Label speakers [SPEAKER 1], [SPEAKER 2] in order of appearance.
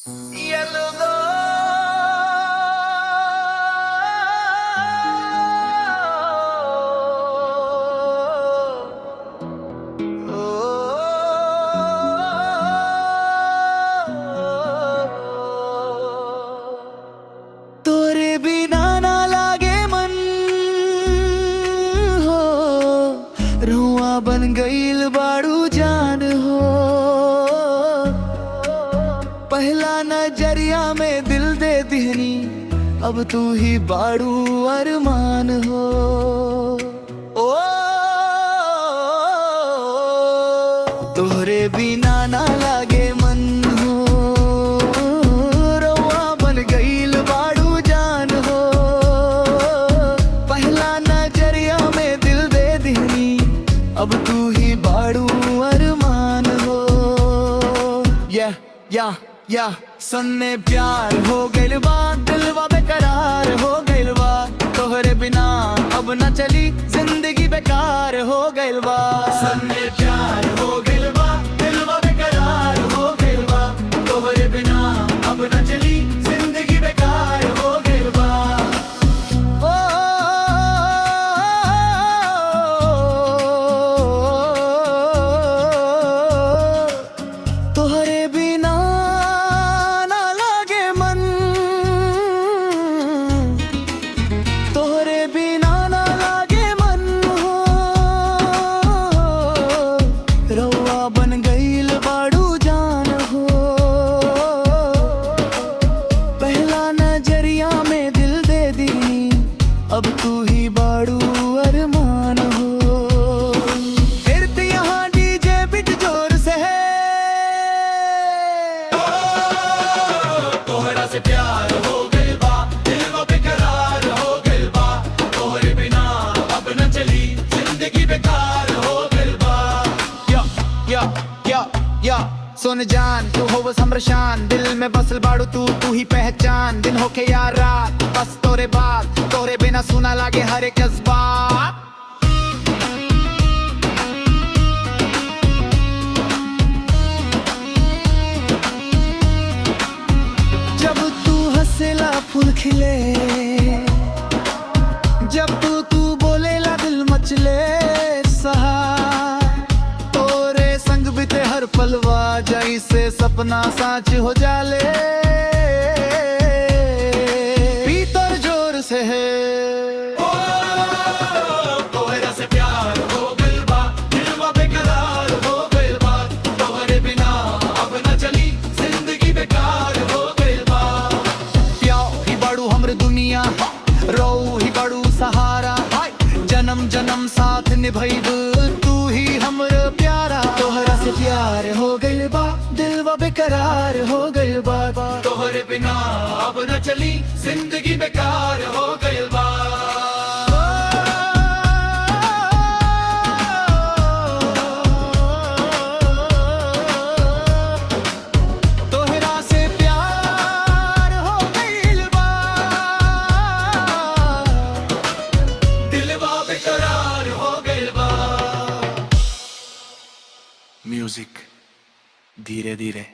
[SPEAKER 1] Yellow तोरे बिना ना लागे मन हो, रुआ बन गईल बाड़ू जान हो। पहला नजरिया में दिल दे दिहनी, अब तू ही बाड़ू अरमान हो। ओ तोरे बिना ना लागे मन हो, रुआ बन गईल बाड़ू जान हो। पहला नजरिया में दिल दे दिहनी, अब तू ही बाड़ू अरमान हो। या सुनने प्यार हो गइल बा, दिलवा बेकरार हो गइल बा। तोहरे बिना अब न चली जिंदगी बेकार हो गइल बा। सुनने प्यार हो गइल बा, दिलवा बेकरार हो गइल बा। तोहरे बिना अब न चली जिंदगी बेकार हो गइल बा। तोहरे बिना बन गईल बाड़ू जान हो। पहला नजरिया में दिल दे दी, अब तू ही बाड़ू अरमान हो। फिर तो यहाँ डीजे बिट जोर से है, तोहरा से प्यार हो गइल बा, दिलवा बेकरार हो गइल बा। तोहरे बिना अब न चली जिंदगी बेकार हो गइल बा। या सुन जान, तू हो बस हमर शान। दिल में बसल बाड़ू तू ही पहचान। दिन होके यार रात, बस तोरे बात। तोरे बिना सुना लागे हर एक जज्बात। जब तू हंसेला फूल खिले, जब तू बोलेला दिल मचले सहा। हर पलवा जैसे सपना साच हो जाले, भीतर जोर से है। तोहरा से प्यार हो गइल बा, दिलवा बेकरार हो गइल बा। तोहरे बिना अब न चली जिंदगी बेकार हो गइल बा। प्यार ही बाड़ू हमर दुनिया, रो ही बाड़ू सहारा। जन्म जन्म साथ निभैब, तू ही हमर प्यारा। तोहरा से प्यार हो गइल बा, दिलवा बेकरार हो गइल बा। तोहरे बिना अब न चली जिंदगी बेकार हो गइल बा। तोहरा से प्यार हो गइल बा, दिलवा बेकरार हो गइल बा। म्यूजिक धीरे धीरे